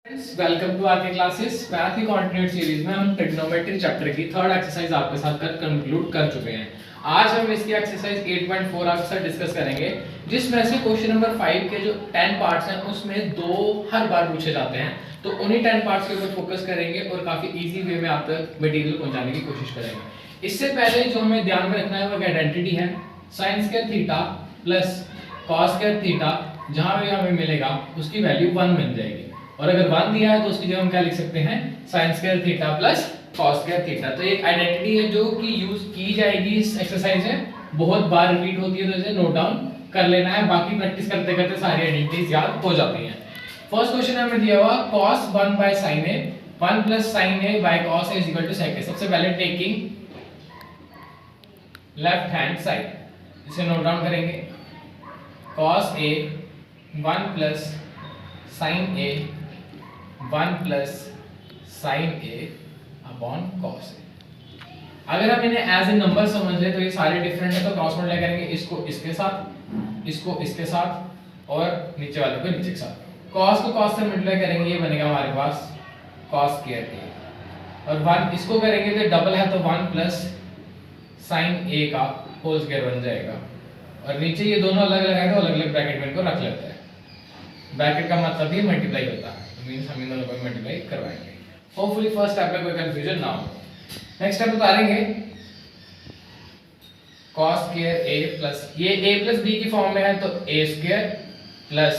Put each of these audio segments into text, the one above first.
Welcome to are के classes. Math की continued series में हम ट्रिग्नोमेट्री चैप्टर की थर्ड एक्सरसाइज आपके साथ कंक्लूड कर चुके हैं। आज हम इसकी एक्सरसाइज 8.4 आपके साथ डिस्कस करेंगे, जिसमें से क्वेश्चन नंबर 5 के जो 10 पार्ट्स हैं उसमें दो हर बार पूछे जाते हैं, तो उन्हीं 10 पार्ट्स के ऊपर फोकस करेंगे और काफी इजी वे में आप तक मटेरियल पहुंचाने की कोशिश करेंगे। इससे पहले जो हमें ध्यान में रखना है वो आइडेंटिटी है sin square theta plus cos square theta, जहां भी हमें मिलेगा उसकी वैल्यू 1 बन जाएगी, और अगर 1 दिया है तो उसकी जगह हम क्या लिख सकते हैं sin square theta plus cos square theta. तो एक आइडेंटिटी है जो कि यूज की जाएगी इस एक्सरसाइज में, बहुत बार रिपीट होती है, तो इसे नोट डाउन कर लेना है। बाकी प्रैक्टिस करते करते सारी आइडेंटिटीज याद हो जाती हैं। फर्स्ट क्वेश्चन हमें दिया हुआ cos 1 by sin a 1 plus sin a by cos a is equal to sec a। सबसे पहले टेकिंग लेफ्ट हैंड साइड, इसे नोट डाउन करेंगे। cos a 1 plus sin a 1 plus sin a upon cos a। अगर हम इन्हें as a number समझ ले तो ये सारे डिफरेंट है, तो क्रॉस मल्टीप्लाई करेंगे इसको इसके साथ, इसको इसके साथ और नीचे वाले को नीचे के साथ। cos को cos से मल्टीप्लाई करेंगे, ये बनेगा हमारे पास cos स्क्वायर a, और 1 इसको करेंगे तो डबल है तो 1 प्लस sin a का होल स्क्वायर बन जाएगा, और नीचे ये दोनों अलग अलग है तो अलग अलग ब्रैकेट में इनको रख लेते हैं। ब्रैकेट का मतलब ही मल्टीप्लाई होता है, तो मींस हम इन दोनों को मल्टीप्लाई करवाएंगे। होपफुली फर्स्ट स्टेप में कोई कंफ्यूजन ना हो। नेक्स्ट स्टेप उतारेंगे cos स्क्वायर a प्लस, ये a प्लस b की फॉर्म में है तो a square plus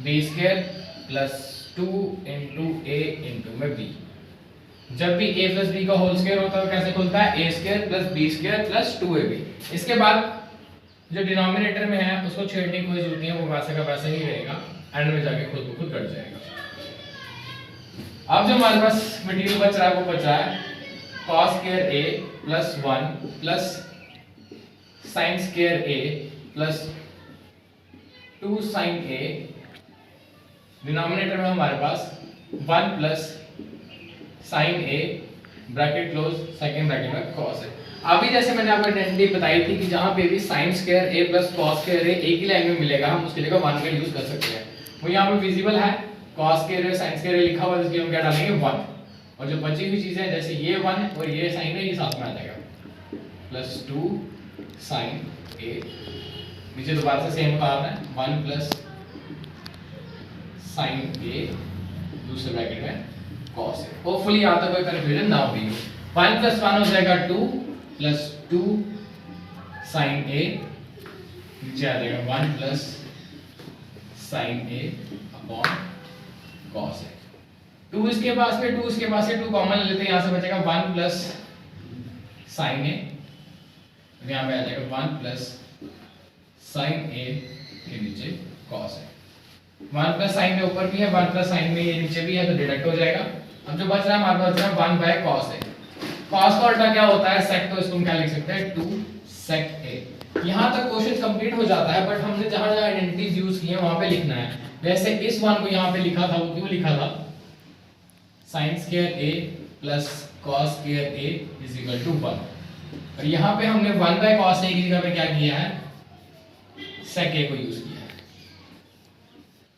b square plus 2 into a into में b। जब भी a प्लस b का होल स्क्वायर होता है तो कैसे खुलता है a square plus b square plus 2ab। इसके बाद जो डिनोमिनेटर में है उसको छेड़ने की कोई जरूरत नहीं है, वो वैसे का वैसे ही रहेगा, एंड में जाके खुद ब खुद कट जाएगा। अब जो हमारे पास मटेरियल बच रहा है वो बच रहा है cos square a plus 1 plus sin square a plus 2 sin a। Denominator में हमारे पास 1 plus sin a bracket close second bracket में cos है। अभी जैसे मैंने आपको आइडेंटिटी बताई थी कि जहां पे भी sin square a plus cos square a एक ही लाइन में मिलेगा, हम उसके लिए 1 का यूज कर सकते हैं। वो यहाँ पे विजिबल है, cos square a sin square a लिखा हुआ है, इसलिए हम क्या डालेंगे 1, और जो बची हुई चीजें जैसे ये 1 है और ये sin है ये साथ में आ जाएगा, प्लस 2 sin a। नीचे दोबारा से सेम उतारना है 1 प्लस sin a दूसरे ब्रैकेट में cos a। होपफुली यहाँ तक कोई कंफ्यूजन ना हुई हो। 1 प्लस 1 हो जाएगा 2 प्लस 2 sin a, नीचे आ जाएगा 1 plus sin a upon cos a। 2 इसके पास में 2 इसके पास से 2 कॉमन ले लेते हैं, यहाँ से बचेगा 1 प्लस sin a, यहाँ पे आ जाएगा 1 प्लस sin a के नीचे cos a। 1 प्लस sin में ऊपर भी है, 1 प्लस sin में ये नीचे भी है, तो डिडक्ट हो जाएगा। अब जो बच रहा है हमारे पास बच रहा है 1 बाय cos a। cos का उल्टा क्या होता है sec, तो इसको हम क्या लिख सकते हैं 2 sec a। यहाँ तक क्वेश्चन कंप्लीट हो जाता है, बट हमने जहाँ जहाँ आइडेंटिटीज यूज की है वहाँ पे लिखना है। वैसे इस 1 को यहाँ पे लिखा था, वो क्यों लिखा था sin square a plus cos square a is equal to 1, और यहाँ पे हमने 1 बाय cos a की जगह पे क्या किया है sec a को यूज किया है।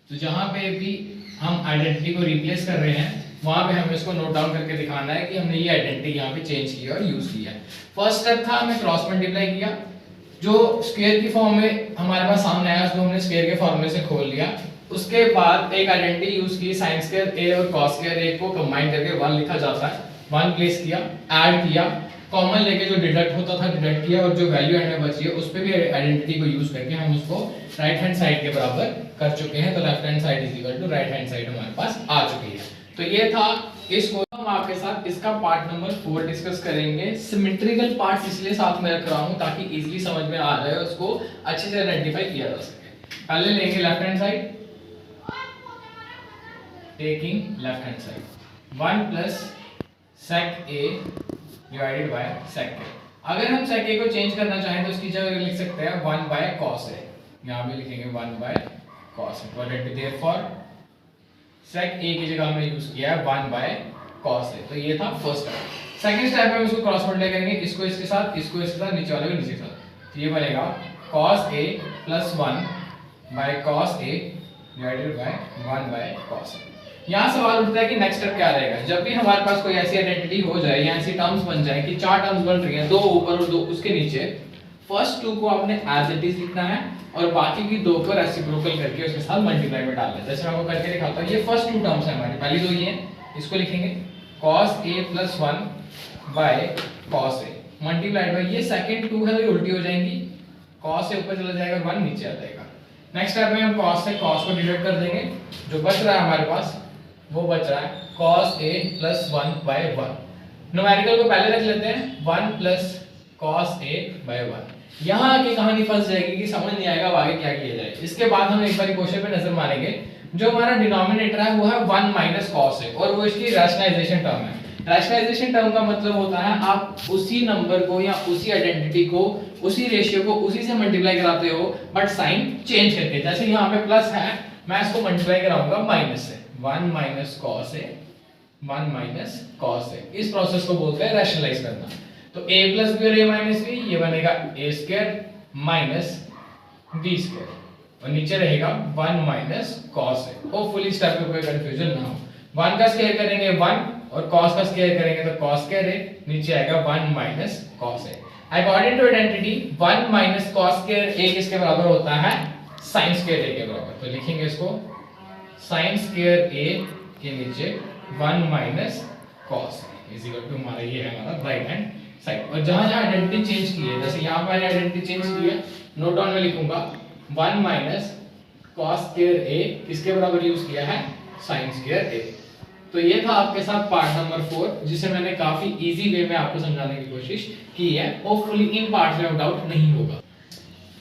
तो जहाँ पे भी हम आइडेंटिटी को रिप्लेस कर रहे हैं वहां पे हमें इसको नोट डाउन करके दिखाना है कि हमने ये आइडेंटिटी यहाँ पे चेंज की और यूज की है। फर्स्ट स्टेप था हमें क्रॉस मल्टीप्लाई किया, जो स्क्वायर की फॉर्म में हमारे पास सामने आया उसको हमने स्क्वायर के फॉर्मूले से खोल लिया। उसके बाद एक आइडेंटिटी यूज की sin स्क्वायर a और cos स्क्वायर a को कंबाइन करके 1 लिखा जाता है। 1 प्लेस किया, ऐड किया, कॉमन लेके जो डिडक्ट होता था डिडक्ट किया, और जो वैल्यू एंड में बची है उस पे भी आइडेंटिटी को यूज करके हम उसको राइट हैंड साइड के बराबर कर चुके हैं। तो left hand side is equal to right hand side हमारे पास आ चुकी है। तो ये था इसको हम आपके साथ इसका पार्ट नंबर 4 डिस्कस करेंगे। सिमेट्रिकल पार्ट्स इसलिए साथ में रख रहा हूं ताकि इजीली समझ में आ जाए, उसको अच्छे से आइडेंटिफाई किया जा सके। पहले लेंगे left hand side, taking left hand side 1 plus sec a divided bye sec a। अगर हम sec a को चेंज करना चाहें तो उसकी जगह लिख सकते हैं 1 बाय cos a, यहां पे लिखेंगे 1 by cos a। What it therefore sec a की जगह हमने यूज किया है 1 बाय cos a। तो ये था फर्स्ट स्टेप। सेकंड स्टेप में हम इसको क्रॉस मल्टीप्लाई करेंगे, इसको इसके साथ, इसको इसके साथ, नीचे वाले को नीचे के साथ, तो ये बनेगा cos a plus 1 by cos a divided by 1 by cos a। यहाँ सवाल उठता है कि नेक्स्ट स्टेप क्या रहेगा। जब भी हमारे पास कोई ऐसी आइडेंटिटी हो जाए या ऐसी टर्म्स बन जाए कि 4 टर्म्स बन रही हैं, 2 ऊपर और 2 उसके नीचे, फर्स्ट 2 को आपने एज इट इज लिखना है और बाकी की 2 को रेसिप्रोकल करके उसके साथ मल्टीप्लाई में डालना है। जैसे मैं आपको करके दिखाता हूँ। ये फर्स्ट 2 टर्म्स है हमारी, पहली 2 ये हैं, इसको लिखेंगे cos a + 1 by cos a multiplied by ये सेकंड 2 है तो ये उल्टी हो जाएंगी, cos से ऊपर चला जाएगा, 1 नीचे आ जाएगा। नेक्स्ट स्टेप में हम cos से cos को डिवाइड कर देंगे, जो बच रहा है हमारे पास वो बच रहा है cos a + 1 बाय 1। न्यूमेरिकल को पहले रख लेते हैं, 1 + cos a बाय 1। यहाँ की कहानी फंस जाएगी कि समझ नहीं आएगा आगे क्या किया जाए। इसके बाद हम एक बार क्वेश्चन पे नजर मारेंगे। जो हमारा डिनोमिनेटर है वो है 1 - cos a और वो इसकी रैशनलाइजेशन टर्म है। रैशनलाइजेशन टर्म का मतलब होता है आप उसी नंबर को या उसी आइडेंटिटी को, उसी रेशियो को उसी से मल्टीप्लाई कराते हो बट साइन चेंज करके। जैसे यहाँ पे प्लस है, मैं इसको मल्टीप्लाई कराऊंगा माइनस से, 1 - cos a 1 - cos a। इस प्रोसेस को बोलते हैं रैशनलाइज करना। तो a + b और a - b ये बनेगा a² - b² और नीचे रहेगा 1 - cos a। होपफुली स्टेप पे कोई कंफ्यूजन ना हो। 1 का स्क्वायर करेंगे 1 और cos का स्क्वायर करेंगे तो cos² a, नीचे आएगा 1 - cos a। According to identity 1 - cos² a किसके बराबर होता है? sin² a के बराबर। तो लिखेंगे इसको sin² a के नीचे 1 - cos a is equal to हमारा ये है हमारा राइट हैंड साइड। और जहां जहां आइडेंटिटी चेंज की है, जैसे यहां पर मैंने आइडेंटिटी चेंज की है, नोट डाउन में लिखूंगा 1 - cos² a किसके बराबर यूज किया है? sin² a। तो ये था आपके साथ पार्ट नंबर 4, जिसे मैंने काफी इजी वे में आपको समझाने की कोशिश की है। होपफुली इन पार्ट्स में डाउट नहीं होगा।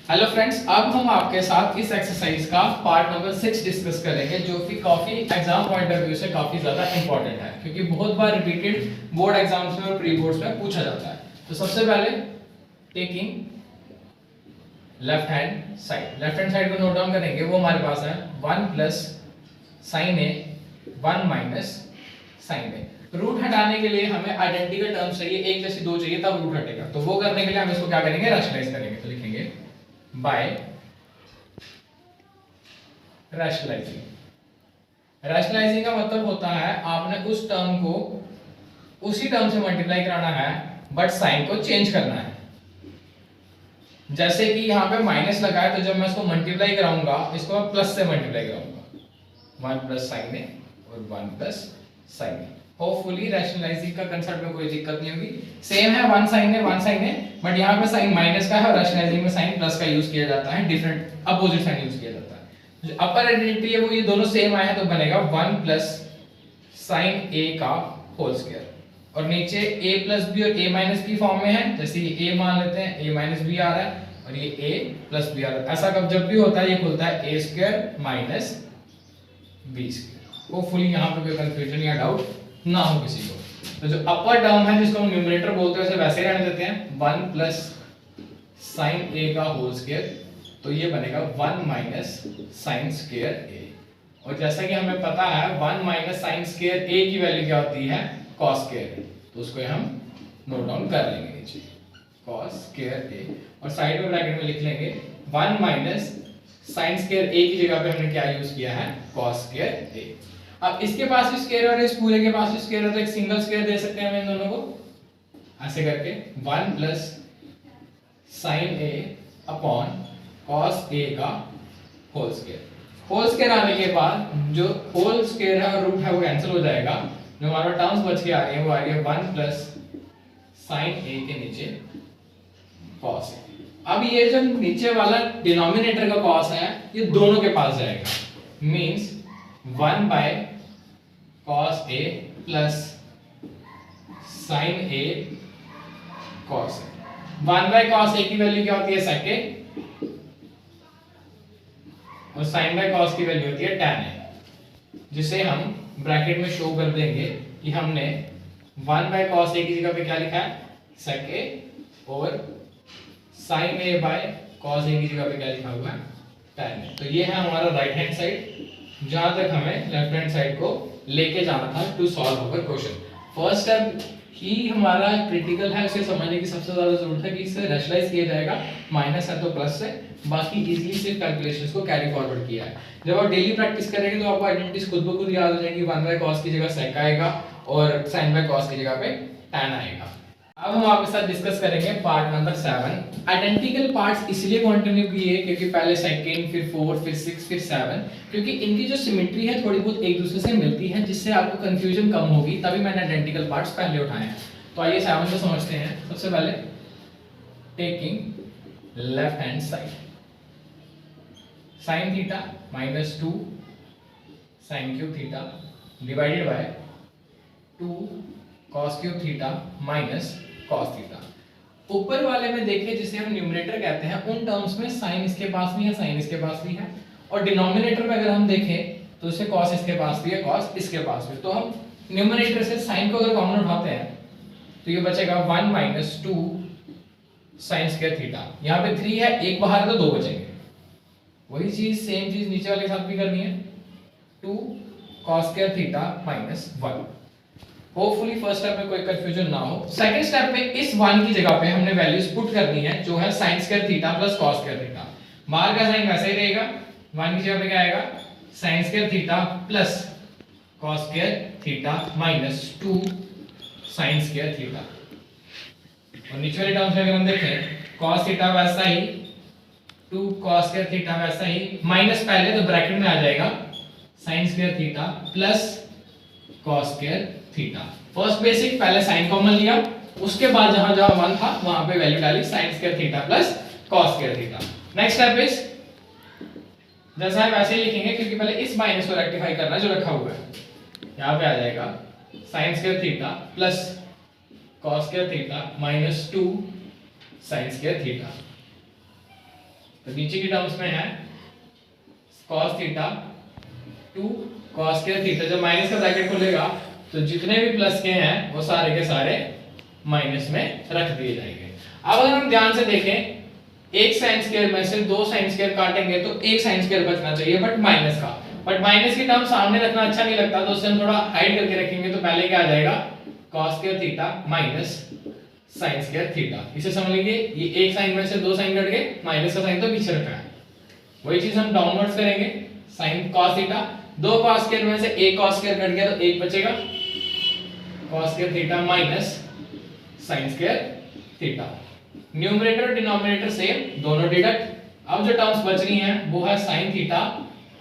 हेलो फ्रेंड्स, अब हम आपके साथ इस एक्सरसाइज का पार्ट नंबर 6 डिस्कस करेंगे, जो कि काफी एग्जाम पॉइंट ऑफ व्यू से काफी ज्यादा इंपॉर्टेंट है, क्योंकि बहुत बार रिपीटेड बोर्ड एग्जाम्स में और प्री बोर्ड्स में पूछा जाता है। तो सबसे पहले टेकिंग लेफ्ट हैंड साइड को नोट डाउन करेंगे। वो हमारे पास है 1 + sin a 1 - sin a। Root हटाने के लिए हमें आइडेंटिकल टर्म्स चाहिए, एक जैसी 2 चाहिए, तब रूट हटेगा। तो वो करने के लिए हम इसको क्या करेंगे? रैशनलाइज करेंगे। तो लिखेंगे बाय रैशनलाइजिंग का मतलब होता है आपने उस टर्म को उसी टर्म से मल्टीप्लाई कराना है बट साइन को चेंज करना है। जैसे कि यहाँ पे माइनस लगा है, तो जब मैं इसको मल्टीप्लाई कराऊंगा, इसको मैं प्लस से मल्टीप्लाई कराऊंगा, 1 + sin a और 1 + sin a। होपफुली रैशनलाइजिंग का कंसेप्ट में कोई दिक्कत नहीं होगी। सेम है 1 sin a बट यहाँ पे साइन माइनस का है और रैशनलाइजिंग में साइन प्लस का यूज किया जाता है, डिफरेंट अपोजिट साइन यूज किया जाता है। जो अपर आइडेंटिटी है वो ये दोनों सेम आए हैं, तो बनेगा 1 + sin a का होल स्क्वायर और नीचे a + b और a - b फॉर्म में है। जैसे ये a मान लेते हैं, a - b आ रहा है और ये a + b आ रहा है। ऐसा कब जब भी होता है, ये खुलता है a² - b²। होपफुली यहाँ पे कोई कंफ्यूजन या डाउट ना हो किसी को। तो जो अपर टर्म है जिसको हम न्यूमरेटर बोलते हैं उसे वैसे ही रहने देते हैं, 1 + sin a का होल स्क्वायर, तो ये बनेगा 1 - sin² a। और जैसा कि हमें पता है 1 - sin² a की वैल्यू क्या होती है? cos², तो उसको हम नोट डाउन कर लेंगे नीचे, cos² a और साइड में ब्रैकेट में लिख लेंगे 1 - sin² a की जगह पे हमने क्या यूज किया है? cos² a। अब इसके पास भी स्क्वायर और इस पूरे के पास भी स्क्वायर है, तो एक सिंगल स्क्वायर दे सकते हैं हम इन दोनों को ऐसे करके, 1 + sin a upon cos a का होल स्क्वायर। होल स्क्वायर आने के बाद जो होल स्क्वायर है और रूट है वो कैंसिल हो जाएगा। जो हमारा टर्म्स बच के आ रही है वो आ रही है 1 + sin a के नीचे cos a। अब ये जो नीचे वाला डिनोमिनेटर का cos है ये दोनों के पास जाएगा, means 1 / cos a plus sin a cos a। 1 / cos a की वैल्यू क्या होती है? sec a और sin / cos की वैल्यू होती है tan a, जिसे हम ब्रैकेट में शो कर देंगे कि हमने 1 / cos a की जगह पे क्या लिखा है? sec a और sin a / cos a की जगह पे क्या लिखा हुआ है? tan a। तो ये है हमारा राइट हैंड साइड, जहां तक हमें लेफ्ट हैंड साइड को लेके जाना था to solve our question. First step ही हमारा क्रिटिकल है, उसे समझने की सबसे ज्यादा जरूरत है कि इसे रैशनलाइज किया जाएगा। माइनस है तो प्लस से, बाकी इजीली सिर्फ कैलकुलेशंस को कैरी फॉरवर्ड किया है। जब आप डेली प्रैक्टिस करेंगे तो आपको आइडेंटिटीज खुद ब खुद याद हो जाएंगी। 1 बाय cos की जगह sec आएगा और sin बाय cos की जगह पे tan आएगा। अब हम आपके साथ डिस्कस करेंगे पार्ट नंबर 7। आइडेंटिकल पार्ट्स इसलिए कंटिन्यू किए क्योंकि पहले सेकंड, फिर 4, फिर 6, फिर 7, क्योंकि इनकी जो सिमेट्री है थोड़ी बहुत एक दूसरे से मिलती है, जिससे आपको कंफ्यूजन कम होगी, तभी मैंने आइडेंटिकल पार्ट्स पहले उठाए हैं। तो आइए 7 को समझते हैं। सबसे पहले taking left hand side, sin theta -2 sin cube theta divided by 2 cos cube theta minus cos theta. ऊपर वाले में देखिए जिसे हम न्यूमरेटर कहते हैं, उन टर्म्स में sin इसके पास भी है, sin इसके पास भी है, और डिनोमिनेटर में अगर हम देखें तो उसे cos इसके पास भी है, cos इसके पास भी। तो हम न्यूमरेटर से sin को अगर कॉमन उठाते हैं तो ये बचेगा 1 - 2 sin स्क्वायर थीटा। यहाँ पे 3 है, एक बाहर है तो 2 बचेंगे। वही चीज सेम चीज नीचे वाले के साथ भी करनी है, 2 cos square theta minus 1। Hopefully first step में कोई कंफ्यूजन ना हो। सेकंड स्टेप में इस 1 की जगह पे हमने वैल्यूज पुट करनी है, जो है sin square theta plus cos square theta. बाहर का साइन वैसा ही रहेगा, 1 की जगह पे क्या आएगा, sin square theta plus cos square theta minus 2 sin square theta. और नीचे वाले टर्म्स में अगर हम देखें, cos थीटा वैसा ही, 2 cos स्क्वायर थीटा वैसा ही, माइनस पहले तो ब्रैकेट में आ जाएगा sin square theta plus cos square theta. First basic पहले sin कॉमन लिया, उसके बाद जहां जहां 1 था वहां पे वैल्यू डाली sin square theta plus cos square theta. Next step is जैसा है वैसे ही लिखेंगे, क्योंकि पहले इस माइनस को रेक्टिफाई करना जो रखा हुआ है। यहां पे आ जाएगा sin square theta plus cos square theta minus 2 sin square theta. तो नीचे की टर्म्स में है cos theta 2 cos square theta. जब माइनस का ब्रैकेट खुलेगा तो जितने भी प्लस के हैं वो सारे के सारे माइनस में रख दिए जाएंगे। अब अगर हम ध्यान से देखें, एक sin स्क्वायर में से 2 sin स्क्वायर काटेंगे तो एक sin स्क्वायर बचना चाहिए, बट माइनस का। बट माइनस की टर्म सामने रखना अच्छा नहीं लगता, तो उससे हम थोड़ा हाइड करके रखेंगे। तो पहले क्या आ जाएगा, cos square theta minus sin square theta. इसे समझ लीजिए, ये एक साइन में से 2 साइन कट गए, माइनस का साइन तो पीछे रखा है। वही चीज हम डाउनवर्ड्स करेंगे, sin cos theta, 2 cos square में से एक cos स्क्वायर कट गया तो एक बचेगा, cos square theta minus sin square theta. Numerator और डिनोमिनेटर सेम, दोनों डिडक्ट। अब जो टर्म्स बच रही हैं वो है sin theta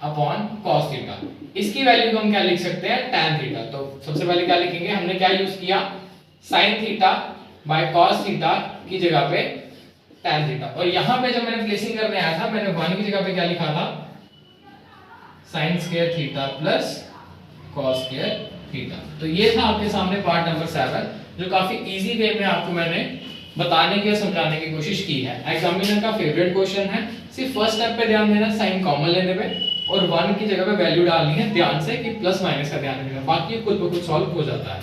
upon cos theta. इसकी वैल्यू को हम क्या लिख सकते हैं, tan थीटा। तो सबसे पहले क्या लिखेंगे, हमने क्या यूज किया, sin theta by cos theta की जगह पे tan थीटा। और यहां पे जब मैंने प्लेसिंग करने आया था, मैंने 1 की जगह पे क्या लिखा था, sin square theta plus cos square theta. तो ये था आपके सामने पार्ट नंबर 7, जो काफी इजी वे में आपको मैंने बताने की और समझाने की कोशिश की है। एग्जामिनर का फेवरेट क्वेश्चन है। सिर्फ फर्स्ट स्टेप पे ध्यान देना, साइन कॉमन लेने पे, और 1 की जगह पे वैल्यू डालनी है ध्यान से, कि प्लस माइनस का ध्यान रखना, बाकी खुद ब खुद सॉल्व हो जाता है।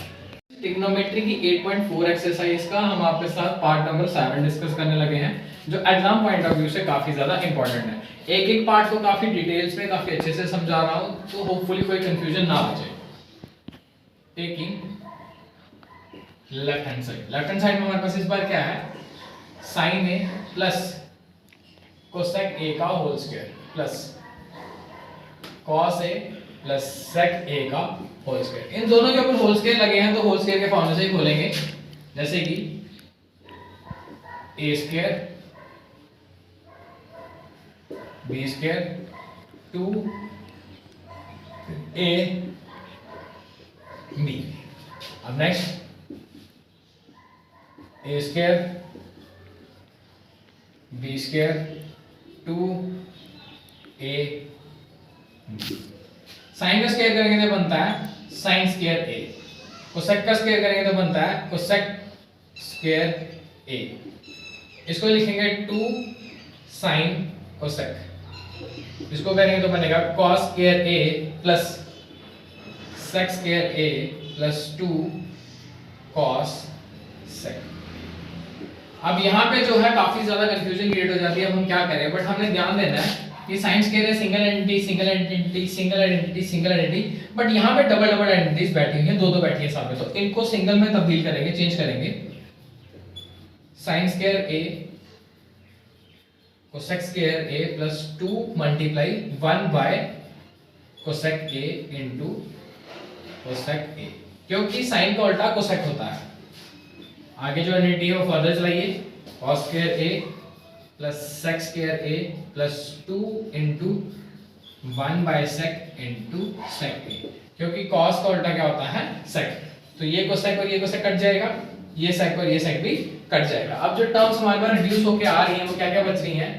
ट्रिग्नोमेट्री की 8.4 एक्सरसाइज का हम आपके साथ पार्ट नंबर 7 डिस्कस करने लगे हैं, जो एग्जाम पॉइंट ऑफ व्यू से काफी ज्यादा इंपॉर्टेंट है। एक एक पार्ट को काफी डिटेल्स में काफी अच्छे से समझा रहा हूं, तो होपफुली कोई कंफ्यूजन ना बचे। Taking left hand side, left hand side में हमारे पास इस बार क्या है, sin a plus cosec a का whole square plus cos a plus sec a का होल स्क्वायर। इन दोनों के ऊपर होल स्क्वायर लगे हैं, तो होल स्क्वायर के फॉर्मूले से ही खोलेंगे, जैसे कि a square b square 2 a b। अब next a square b square 2 a b। Sine का स्क्वायर करेंगे तो बनता है साइन स्क्वायर a, कोसेक का स्क्वायर करेंगे तो बनता है कोसेक स्क्वायर a। इसको लिखेंगे 2 साइन कोसेक, इसको करेंगे तो बनेगा cos square a plus sec square a plus 2 cos sec। अब यहाँ पे जो है काफी ज्यादा कंफ्यूजन क्रिएट हो जाती है, अब हम क्या करें, बट हमने ध्यान देना है कि साइंस कह रहे हैं single identity single identity single identity single identity, but यहाँ पे डबल डबल आइडेंटिटीज बैठी हुई हैं, दो दो बैठी है साथ में, तो इनको सिंगल में तब्दील करेंगे, चेंज करेंगे। Sign square a cosec square a plus 2 multiply 1 bye cosec a into cosec a, क्योंकि साइन का उल्टा कोसेक होता है। आगे जो आइडेंटिटी है वो फर्दर चलाइए, cos square a plus sec square a plus 2 into 1 by sec into sec a, क्योंकि cos का उल्टा क्या होता है sec। तो ये कोसेक और ये कोसेक कट जाएगा, ये sec और ये sec भी कट जाएगा। अब जो टर्म्स हमारे पास रिड्यूस होके आ रही हैं वो क्या क्या बच रही हैं,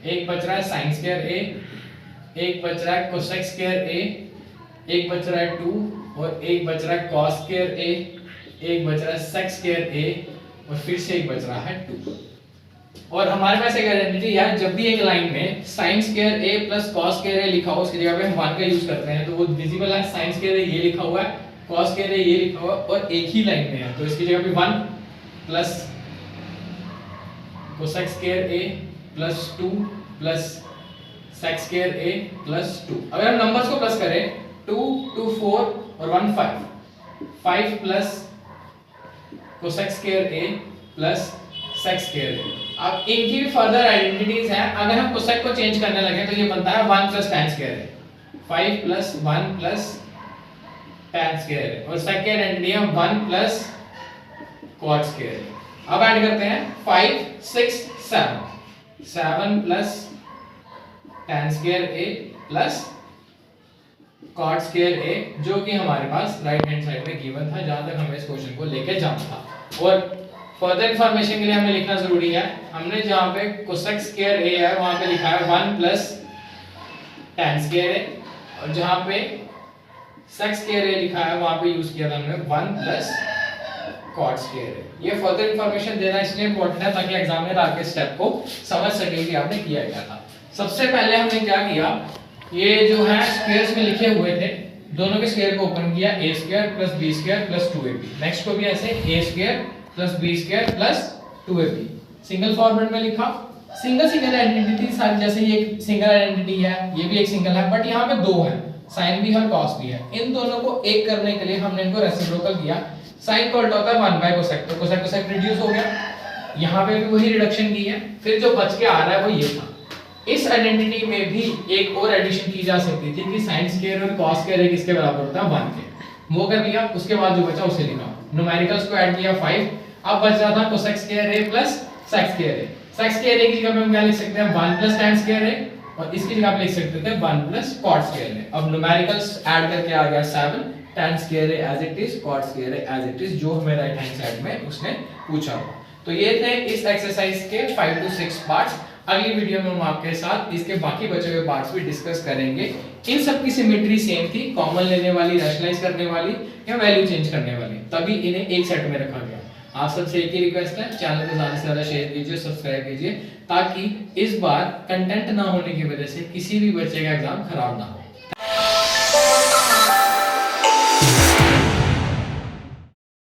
एक बच रहा है sin स्क्वायर a, एक बच रहा है cosec स्क्वायर a, एक बच रहा है 2 और एक बच रहा है cos स्क्वायर a, एक बच रहा है sec स्क्वायर a और फिर से एक बच रहा है 2। और हमारे पास एक आइडेंटिटी है, जब भी एक लाइन में sin square a plus cos square a लिखा हो उसकी जगह पे हम 1 का यूज करते हैं, तो वो विजिबल है। sin स्क्वायर a ये लिखा हुआ है, cos स्क्वायर a ये लिखा हुआ है और एक ही लाइन में है, तो इसकी जगह पे 1 plus cosec square a plus 2 plus sec square a plus 2। अगर हम नंबर्स को प्लस करें 2 2 4 और 1 5 plus cosec square a plus sec square a। अब इनकी भी फर्दर आइडेंटिटीज हैं, अगर हम cosec को चेंज करने लगे तो ये बनता है 1 plus tan square a, 5 plus 1 plus tan square a, और sec की आइडेंटिटी है 1 प्लस cot स्क्वायर a। अब ऐड करते हैं 5 6 7 plus tan square a plus cot square a, जो कि हमारे पास राइट हैंड साइड में गिवन था जहां तक हमें इस क्वेश्चन को लेके जाना था। और फर्दर इंफॉर्मेशन के लिए हमें लिखना जरूरी है, हमने जहां पे cosec स्क्वायर a है वहां पे लिखा है 1 प्लस tan स्क्वायर a, और जहां पे sec स्क्वायर a लिखा है वहां पे यूज किया था हमने 1 प्लस cot स्क्वायर a। ये फर्दर इंफॉर्मेशन देना इसलिए इंपॉर्टेंट है ताकि एग्जामिनर आगे स्टेप को समझ सके कि आपने किया क्या था। सबसे पहले हमने क्या किया, ये जो है स्क्वायर्स में लिखे हुए थे दोनों के स्क्वायर को ओपन किया, a square plus b square plus 2ab। Next को भी ऐसे a square plus b square plus 2ab single format में लिखा। सिंगल आइडेंटिटी सारी, जैसे ये एक सिंगल आइडेंटिटी है, ये भी एक सिंगल है, बट यहाँ पे दो है, साइन भी है और कॉस भी है। इन दोनों को एक करने के लिए हमने इनको रेसिप्रोकल किया। साइन का उल्टा होता है 1 बाय कोसेक, तो कोसेक रिड्यूस हो गया, यहाँ पे भी वही रिडक्शन की है। फिर जो बच के आ रहा है वो ये था। इस आइडेंटिटी में भी एक और एडिशन की जा सकती थी कि sin स्क्वायर और cos स्क्वायर किसके बराबर होता है 1 के, वो कर लिया। उसके बाद जो बचा उसे लिखा, न्यूमेरिकल्स को ऐड किया 5। अब बच रहा था cosec square a plus sec square a। sec square a की जगह पे हम क्या लिख सकते हैं 1 प्लस tan स्क्वायर a, और इसकी जगह पे लिख सकते थे 1 प्लस cot स्क्वायर a। अब न्यूमेरिकल्स ऐड करके आ गया 7, tan square a as it is, cot square a as it is, जो हमें राइट हैंड साइड में उसने पूछा। तो ये थे इस एक्सरसाइज के 5 to 6 पार्ट्स। अगली वीडियो में हम आपके साथ इसके बाकी बचे हुए पार्ट्स भी डिस्कस करेंगे। इन सब की सिमेट्री सेम थी, कॉमन लेने वाली, रैशनलाइज करने वाली या वैल्यू चेंज करने वाली, तभी इन्हें एक सेट में रखा गया। आप सबसे एक ही रिक्वेस्ट है, चैनल को ज्यादा से ज्यादा शेयर कीजिए, सब्सक्राइब कीजिए, ताकि इस बार कंटेंट ना होने की वजह से किसी भी बच्चे का एग्जाम खराब ना हो।